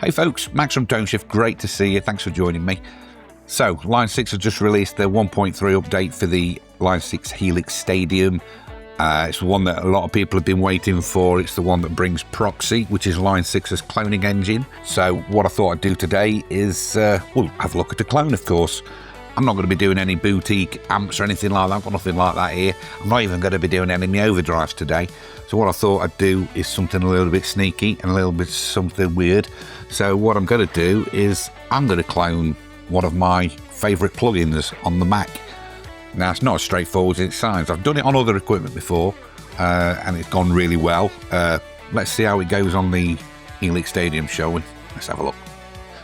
Hey folks, Max from Tone Shift, great to see you, thanks for joining me. So, Line 6 has just released their 1.3 update for the Line 6 Helix Stadium. It's the one that a lot of people have been waiting for. It's the one that brings Proxy, which is Line 6's cloning engine. So what I thought I'd do today is, have a look at the clone, of course. I'm not going to be doing any boutique amps or anything like that. I've got nothing like that here. I'm not even going to be doing any of my overdrives today. So what I thought I'd do is something a little bit sneaky and a little bit something weird. So what I'm going to do is I'm going to clone one of my favourite plugins on the Mac. Now, it's not as straightforward as it sounds. I've done it on other equipment before, and it's gone really well. Let's see how it goes on the Helix Stadium, shall we? Let's have a look.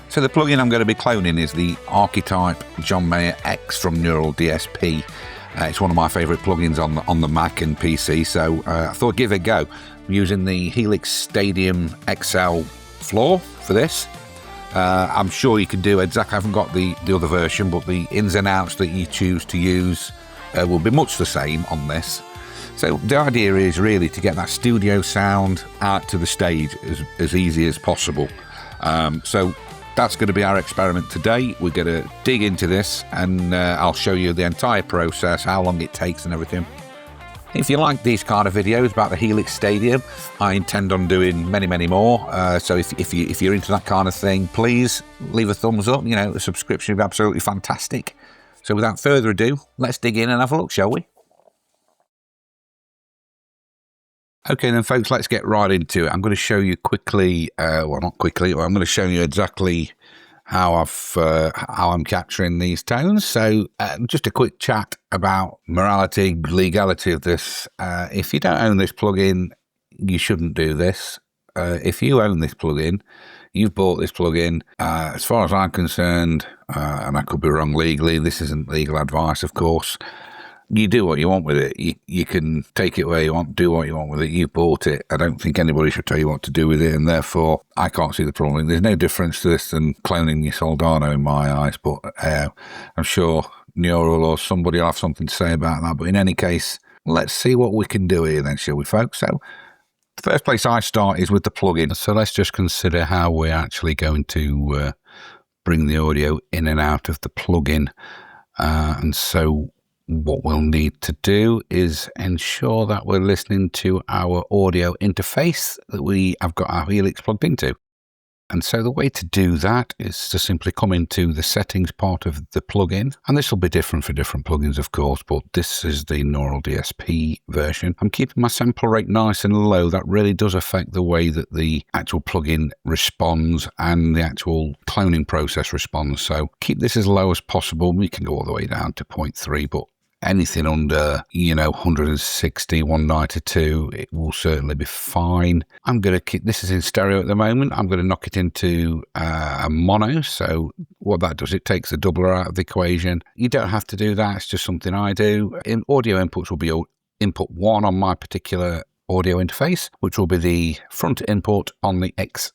So the plugin I'm going to be cloning is the Archetype John Mayer X from Neural DSP. It's one of my favourite plugins on the Mac and PC, so I thought I'd give it a go. I'm using the Helix Stadium XL floor for this. I'm sure you can do exactly, I haven't got the other version, but the ins and outs that you choose to use will be much the same on this. So the idea is really to get that studio sound out to the stage as easy as possible. So that's going to be our experiment today. We're going to dig into this and I'll show you the entire process, how long it takes and everything. If you like these kind of videos about the Helix Stadium, I intend on doing many more. So if you're into that kind of thing, please leave a thumbs up. You know, a subscription would be absolutely fantastic. So without further ado, let's dig in and have a look, shall we? Okay then folks, let's get right into it. I'm going to show you quickly, well not quickly, I'm going to show you exactly how I'm capturing these tones. So just a quick chat about morality, legality of this. If you don't own this plugin, you shouldn't do this. If you own this plugin, you've bought this plugin, as far as I'm concerned, and I could be wrong legally, this isn't legal advice of course, you do what you want with it. You can take it where you want, do what you want with it. You bought it. I don't think anybody should tell you what to do with it, and therefore I can't see the problem. There's no difference to this than cloning your Soldano in my eyes, but I'm sure Neural or somebody will have something to say about that. But in any case, let's see what we can do here then, shall we, folks? So the first place I start is with the plugin. So let's just consider how we're actually going to bring the audio in and out of the plugin. And so what we'll need to do is ensure that we're listening to our audio interface that we have got our Helix plugged into. And so the way to do that is to simply come into the settings part of the plugin. And this will be different for different plugins, of course, but this is the Neural DSP version. I'm keeping my sample rate nice and low. That really does affect the way that the actual plugin responds and the actual cloning process responds. So keep this as low as possible. We can go all the way down to 0.3, but anything under, 160, 192, it will certainly be fine. I'm going to keep, this is in stereo at the moment, I'm going to knock it into a mono. So what that does, it takes the doubler out of the equation. You don't have to do that, it's just something I do. Audio inputs will be input 1 on my particular audio interface, which will be the front input on the XIO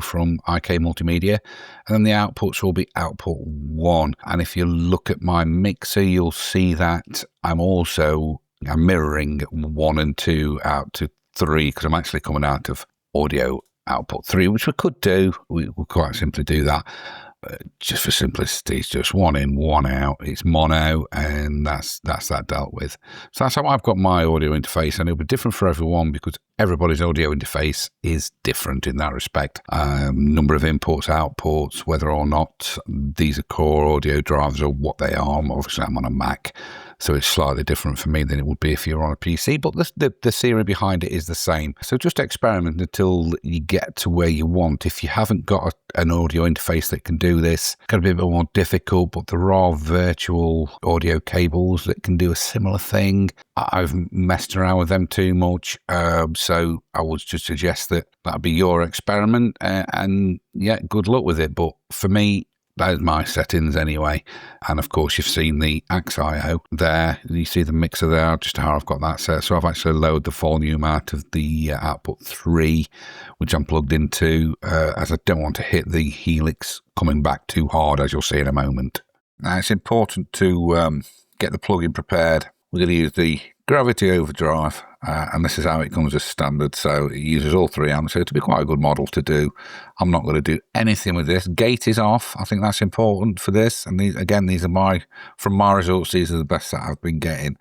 from IK Multimedia, and then the outputs will be output 1. And if you look at my mixer, you'll see that I'm mirroring 1 and 2 out to 3, because I'm actually coming out of audio output 3, which we could do. We will quite simply do that. Just for simplicity, it's just 1 in, 1 out. It's mono, and that's that dealt with. So that's how I've got my audio interface, and it'll be different for everyone because everybody's audio interface is different in that respect. Number of inputs, outputs, whether or not these are core audio drivers or what they are. Obviously, I'm on a Mac, so it's slightly different for me than it would be if you're on a PC, but the theory behind it is the same. So just experiment until you get to where you want. If you haven't got an audio interface that can do this, it's going to be a bit more difficult, but there are virtual audio cables that can do a similar thing. I've messed around with them too much, so I would just suggest that that'd be your experiment, and yeah, good luck with it. But for me, those are my settings anyway. And of course, you've seen the XIO there. You see the mixer there, just how I've got that set. So I've actually lowered the volume out of the output 3, which I'm plugged into, as I don't want to hit the Helix coming back too hard, as you'll see in a moment. Now, it's important to get the plugin prepared. We're going to use the Gravity Overdrive and this is how it comes as standard. So it uses all 3 amps, so it'll be quite a good model to do. I'm not going to do anything with this. Gate is off. I think that's important for this. And these, again, these are from my results, these are the best that I've been getting.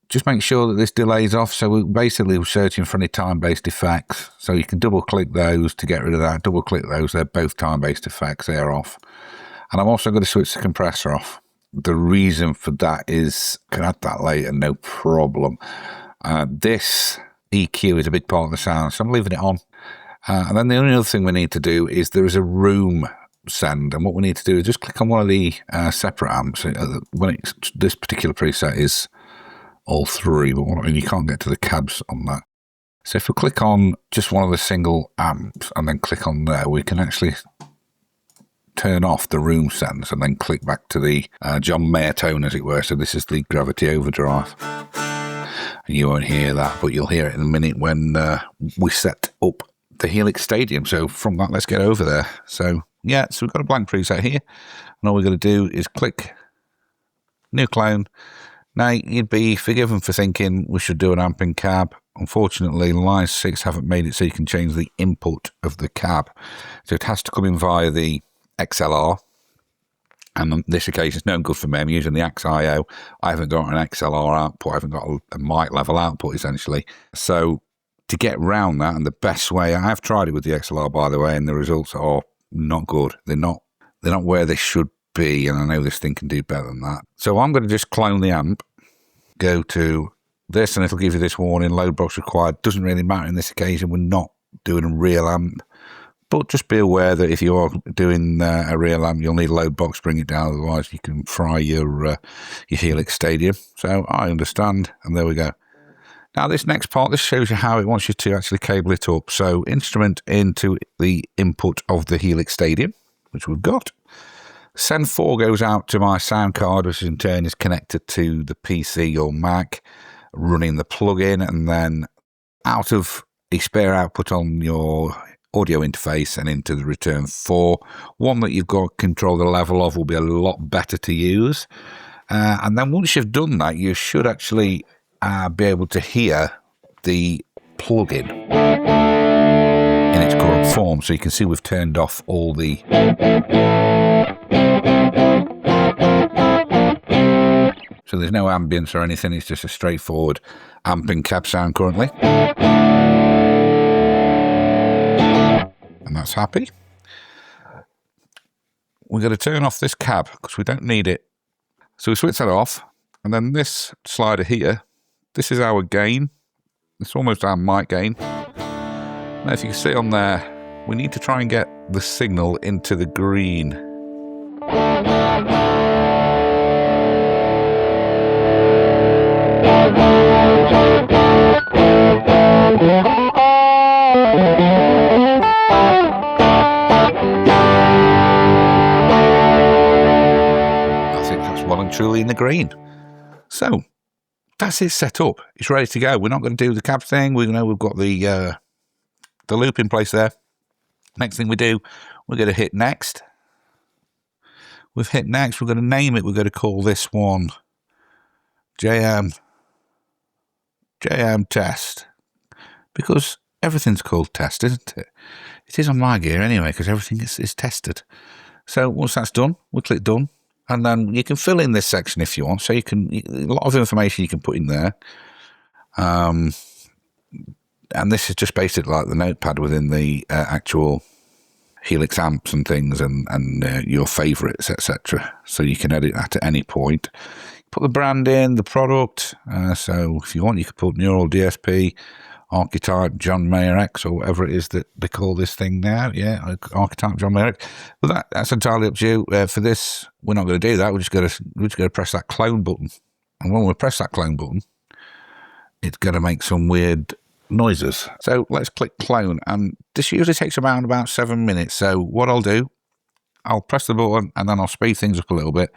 Just make sure that this delay's off. So we're searching for any time-based effects. So you can double-click those to get rid of that. Double-click those. They're both time-based effects. They're off. And I'm also going to switch the compressor off. The reason for that is, I can add that later, no problem. This EQ is a big part of the sound, so I'm leaving it on. And then the only other thing we need to do is there is a room send, and what we need to do is just click on one of the separate amps. This particular preset is all 3, but you can't get to the cabs on that. So if we click on just one of the single amps and then click on there, we can actually turn off the room sends and then click back to the John Mayer tone, as it were. So this is the gravity overdrive. And you won't hear that, but you'll hear it in a minute when we set up the Helix Stadium. So from that, let's get over there. So yeah, so we've got a blank preset here, and all we're going to do is click New Clone. Now, you'd be forgiven for thinking we should do an amp in cab. Unfortunately, line 6 haven't made it so you can change the input of the cab. So it has to come in via the XLR. And on this occasion, it's no good for me. I'm using the XIO. I haven't got an XLR output. I haven't got a mic level output, essentially. So to get round that, and the best way, I have tried it with the XLR, by the way, and the results are not good. They're not where they should be, and I know this thing can do better than that. So I'm going to just clone the amp, go to this, and it'll give you this warning, load box required. Doesn't really matter in this occasion. We're not doing a real amp, but just be aware that if you are doing a real amp, you'll need a load box, bring it down, otherwise you can fry your Helix Stadium. So I understand, and there we go. Now this next part, this shows you how it wants you to actually cable it up. So instrument into the input of the Helix Stadium, which we've got. Send 4 goes out to my sound card, which in turn is connected to the PC or Mac, running the plugin, and then out of a spare output on your audio interface and into the return 4. One that you've got to control the level of will be a lot better to use. And then once you've done that, you should actually be able to hear the plugin in its current form. So you can see we've turned off all the so there's no ambience or anything, it's just a straightforward amp and cab sound currently. And that's happy. We're going to turn off this cab because we don't need it. So we switch that off, and then this slider here, this is our gain. It's almost our mic gain. Now if you can see on there, we need to try and get the signal into the green. Truly in the green. So that's it set up. It's ready to go. We're not going to do the cab thing. We know we've got the loop in place there. Next thing we do, we're going to hit next. We've hit next. We're going to name it. We're going to call this one JM test, because everything's called test, isn't it? It is on my gear anyway, because everything is tested. So once that's done, we'll click done. And then you can fill in this section if you want. So a lot of information you can put in there. And this is just basically like the notepad within the actual Helix amps and things, and your favourites, etc. So you can edit that at any point. Put the brand in, the product. So if you want, you could put Neural DSP Archetype John Mayer X, or whatever it is that they call this thing now. Yeah, Archetype John Mayer X. But that's entirely up to you. For this, we're not going to do that. We're just going to press that clone button. And when we press that clone button, it's going to make some weird noises. So let's click clone. And this usually takes around about 7 minutes. So what I'll do, I'll press the button and then I'll speed things up a little bit.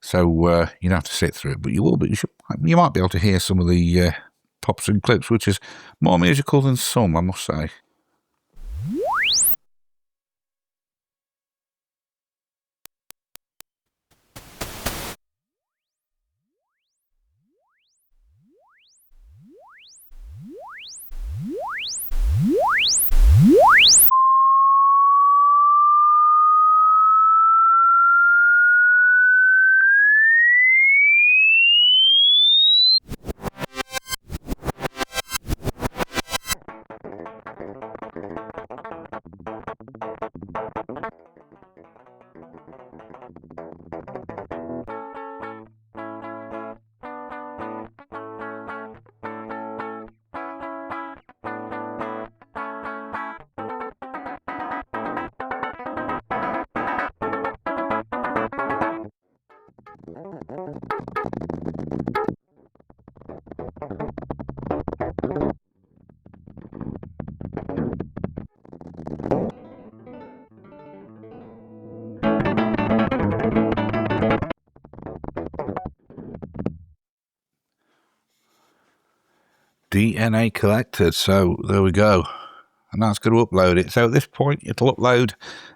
So you don't have to sit through it, but you will. But you might be able to hear some of the pops and clips, which is more musical than some, I must say. DNA collected, so there we go, and that's going to upload it. So at this point it'll upload,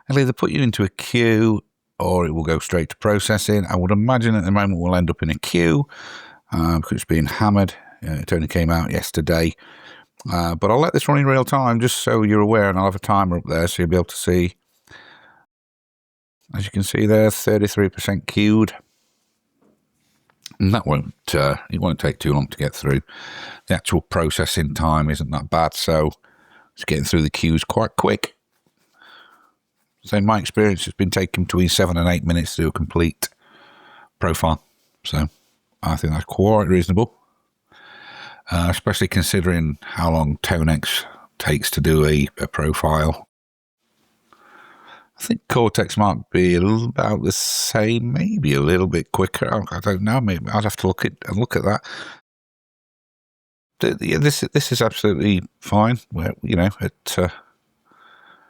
it'll either put you into a queue or it will go straight to processing. I would imagine at the moment we'll end up in a queue because it's being hammered. It only came out yesterday, but I'll let this run in real time just so you're aware, and I'll have a timer up there so you'll be able to see. As you can see there, 33% queued. And that won't, it won't take too long to get through. The actual processing time isn't that bad, so it's getting through the queues quite quick. So in my experience, it's been taking between 7 and 8 minutes to do a complete profile. So I think that's quite reasonable, especially considering how long ToneX takes to do a profile. I think Cortex might be about the same, maybe a little bit quicker. I don't know. Maybe I'd have to look at that. Yeah, this is absolutely fine. You know, at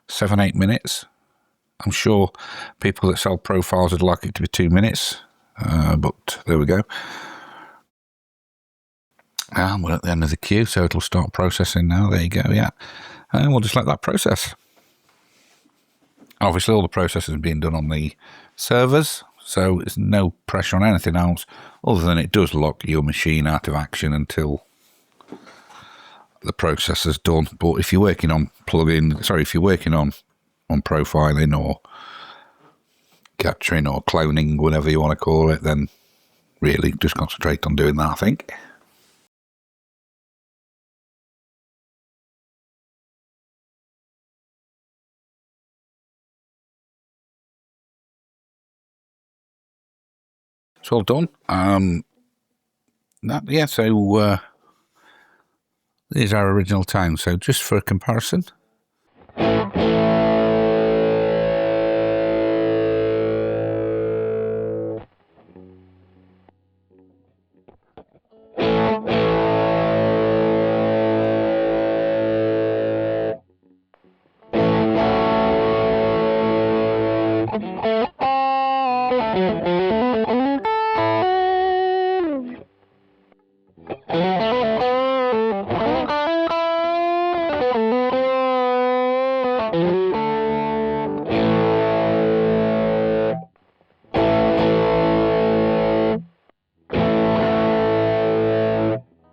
7-8 minutes. I'm sure people that sell profiles would like it to be 2 minutes, but there we go. And we're at the end of the queue, so it'll start processing now. There you go. Yeah, and we'll just let that process. Obviously, all the processing is being done on the servers, so there's no pressure on anything else, other than it does lock your machine out of action until the processor's done. But if you're working on if you're working on profiling or capturing or cloning, whatever you want to call it, then really just concentrate on doing that, I think. It's all done. So these are original tones. So just for a comparison.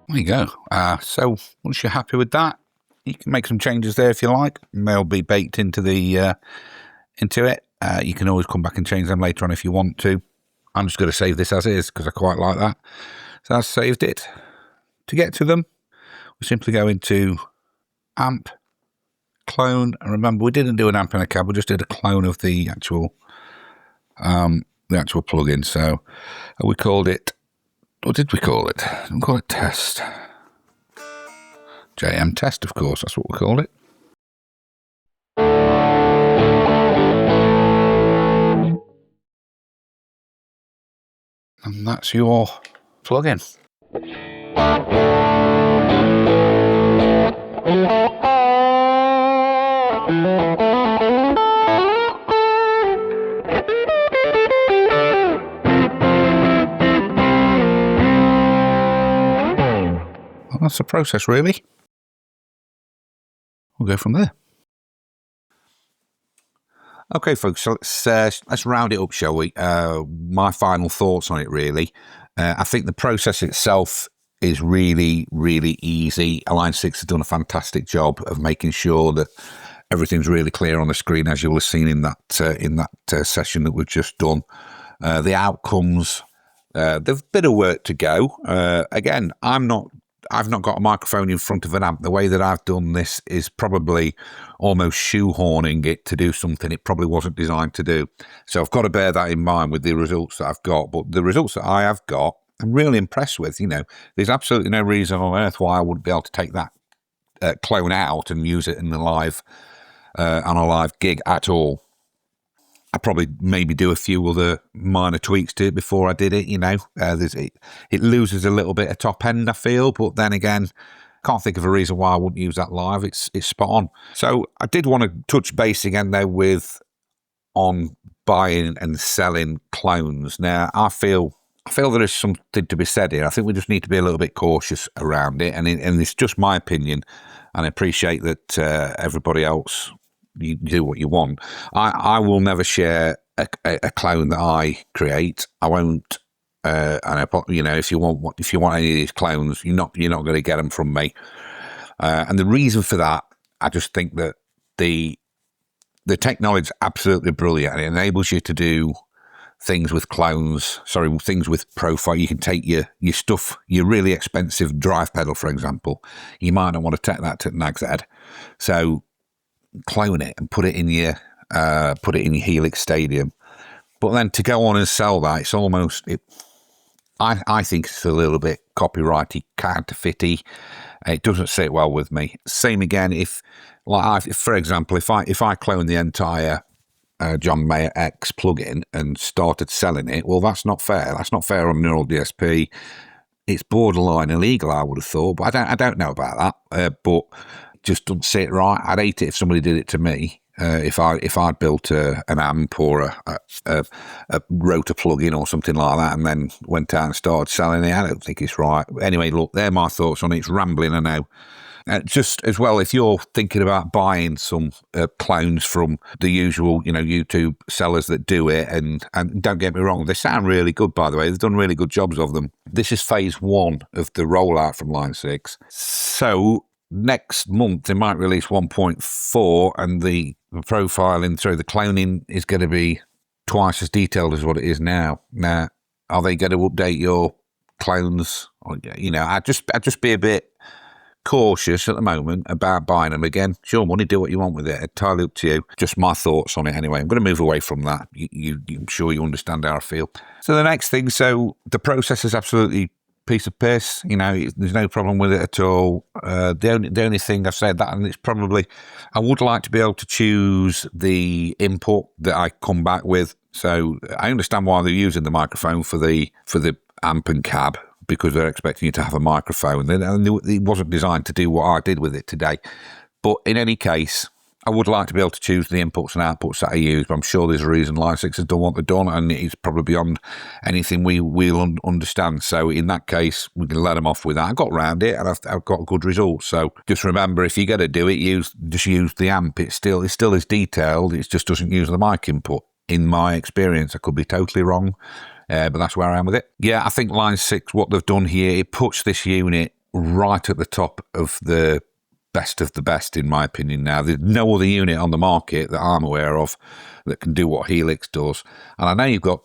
There you go. So once you're happy with that, you can make some changes there if you like. They'll be baked into the into it. You can always come back and change them later on if you want to. I'm just going to save this as is because I quite like that. So I've saved it. To get to them, we simply go into amp, clone, and remember we didn't do an amp and a cab. We just did a clone of the actual plugin. So we called it. What did we call it? We call it test. JM test, of course, that's what we called it. And that's your plugin. Well, that's the process, really. We'll go from there. Okay, folks, so let's round it up, shall we? My final thoughts on it, really. I think the process itself is really, really easy. Align 6 has done a fantastic job of making sure that everything's really clear on the screen, as you'll have seen in that session that we've just done. The outcomes, there's a bit of work to go. Again, I've not got a microphone in front of an amp. The way that I've done this is probably almost shoehorning it to do something it probably wasn't designed to do. So I've got to bear that in mind with the results that I've got. But the results that I have got, I'm really impressed with. You know, there's absolutely no reason on earth why I wouldn't be able to take that clone out and use it in the live on a live gig at all. I probably maybe do a few other minor tweaks to it before I did it. It loses a little bit of top end, I feel, but then again, can't think of a reason why I wouldn't use that live. It's spot on. So I did want to touch base again though on buying and selling clones. Now I feel there is something to be said here. I think we just need to be a little bit cautious around it, and it's just my opinion, and I appreciate that everybody else, you do what you want. I will never share a clone that I create. I won't. If you want any of these clones, you're not going to get them from me. And the reason for that, I just think that the technology is absolutely brilliant. It enables you to do things with clones. Things with profile. You can take your stuff, your really expensive drive pedal, for example. You might not want to take that to Nag's Head, so clone it and put it in your Helix Stadium. But then to go on and sell that, it's almost I think it's a little bit copyrighty, counterfeity. It doesn't sit well with me. Same again, for example, if I clone the entire John Mayer X plugin and started selling it, well, that's not fair. That's not fair on Neural DSP. It's borderline illegal, I would have thought, but I don't know about that. But it just doesn't sit right. I'd hate it if somebody did it to me. If I'd built an amp or a rotor plugin or something like that, and then went out and started selling it, I don't think it's right. Anyway, look, they're my thoughts on it. It's rambling, I know. Just as well, if you're thinking about buying some clones from the usual, YouTube sellers that do it, and don't get me wrong, they sound really good, by the way. They've done really good jobs of them. This is phase 1 of the rollout from Line 6. So next month, they might release 1.4, and the profiling through the cloning is going to be twice as detailed as what it is now. Now, are they going to update your clones? I'd just be a bit cautious at the moment about buying them again. It's your money, do what you want with it. Entirely up to you. Just my thoughts on it anyway. I'm going to move away from that. I'm sure you understand how I feel. So the next thing, the process is absolutely piece of piss. There's no problem with it at all. The only thing I've said that, and it's probably, I would like to be able to choose the input that I come back with. So I understand why they're using the microphone for the amp and cab, because they're expecting you to have a microphone. And it wasn't designed to do what I did with it today. But in any case, I would like to be able to choose the inputs and outputs that I use, but I'm sure there's a reason Line 6 has done what they've done, and it's probably beyond anything we'll understand. So in that case, we can let them off with that. I got around it, and I've got good results. So just remember, if you're going to do it, just use the amp. It still is detailed. It just doesn't use the mic input. In my experience, I could be totally wrong, but that's where I am with it. Yeah, I think Line 6, what they've done here, it puts this unit right at the top of the best, in my opinion. Now, there's no other unit on the market that I'm aware of that can do what Helix does. And I know you've got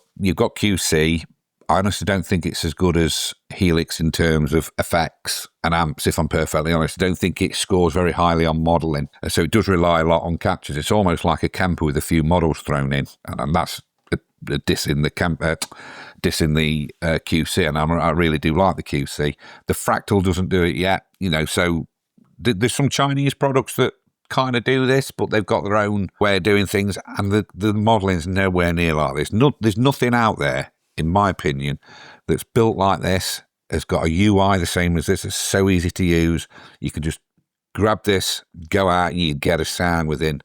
QC. I honestly don't think it's as good as Helix in terms of effects and amps, if I'm perfectly honest. I don't think it scores very highly on modelling. So it does rely a lot on captures. It's almost like a Kemper with a few models thrown in. And that's a diss in the QC. And I really do like the QC. The Fractal doesn't do it yet, so there's some Chinese products that kind of do this, but they've got their own way of doing things, and the modelling is nowhere near like this. There's nothing out there, in my opinion, that's built like this, has got a UI the same as this. It's so easy to use. You can just grab this, go out, and you get a sound within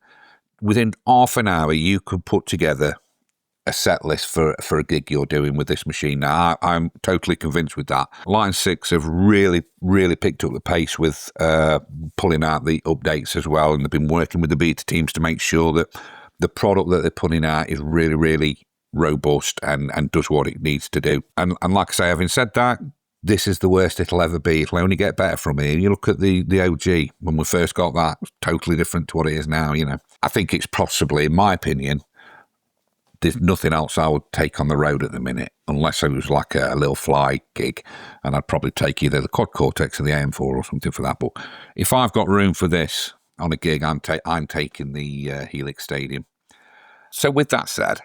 half an hour. You could put together a set list for a gig you're doing with this machine. Now, I'm totally convinced with that. Line 6 have really, really picked up the pace with pulling out the updates as well, and they've been working with the beta teams to make sure that the product that they're putting out is really, really robust and does what it needs to do. And like I say, having said that, this is the worst it'll ever be. It'll only get better from here. You look at the OG, when we first got that, it's totally different to what it is now, I think it's possibly, in my opinion, there's nothing else I would take on the road at the minute, unless it was like a little fly gig, and I'd probably take either the Quad Cortex or the AM4 or something for that. But if I've got room for this on a gig, I'm taking the Helix Stadium. So with that said,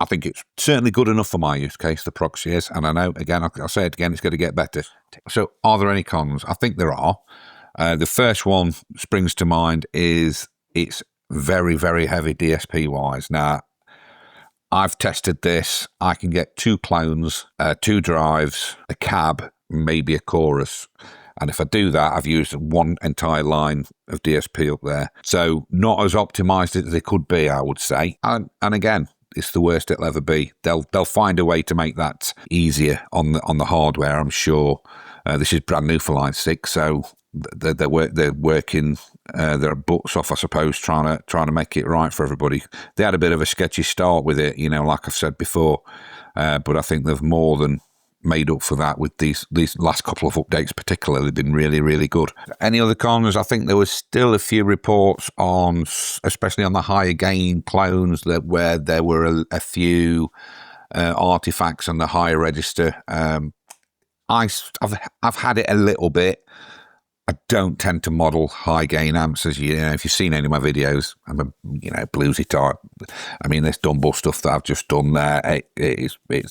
I think it's certainly good enough for my use case, the Proxy is, and I know, again, I'll say it again, it's going to get better. So are there any cons? I think there are. The first one springs to mind is it's very, very heavy DSP wise. Now, I've tested this. I can get 2 clones, 2 drives, a cab, maybe a chorus. And if I do that, I've used 1 entire line of DSP up there. So not as optimized as they could be, I would say. And again, it's the worst it'll ever be. They'll find a way to make that easier on the hardware, I'm sure. This is brand new for Line 6, so they're working their butts off, I suppose, trying to make it right for everybody. They had a bit of a sketchy start with it, like I've said before, but I think they've more than made up for that with these last couple of updates. Particularly, they've been really, really good. Any other cons? I think there was still a few reports on, especially on the higher gain clones, where there were a few artifacts on the higher register. I've had it a little bit. I don't tend to model high gain amps, as if you've seen any of my videos. I'm a bluesy type. I mean, this Dumble stuff that I've just done there,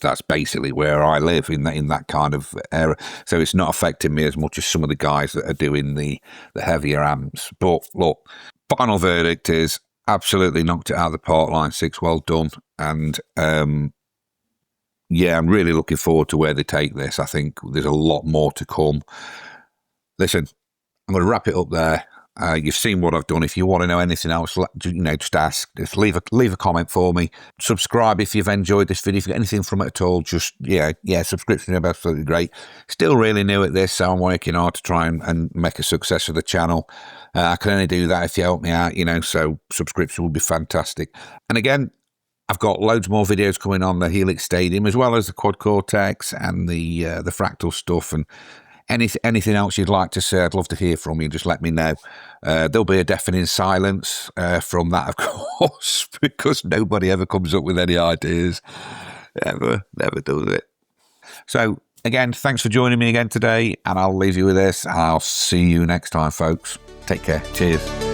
that's basically where I live in that kind of area. So it's not affecting me as much as some of the guys that are doing the heavier amps. But look, final verdict is absolutely knocked it out of the park. Line 6, well done. And yeah, I'm really looking forward to where they take this. I think there's a lot more to come. Listen, I'm going to wrap it up there. You've seen what I've done. If you want to know anything else, just ask. Just leave a comment for me. Subscribe if you've enjoyed this video. If you get anything from it at all, just subscription is absolutely great. Still really new at this, so I'm working hard to try and make a success of the channel. I can only do that if you help me out, so subscription would be fantastic. And again, I've got loads more videos coming on the Helix Stadium, as well as the Quad Cortex and the fractal stuff, and anything else you'd like to say. I'd love to hear from you. Just let me know. There'll be a deafening silence from that, of course, because nobody ever comes up with any ideas. Never does it. So again, thanks for joining me again today, and I'll leave you with this. I'll see you next time, folks. Take care. Cheers.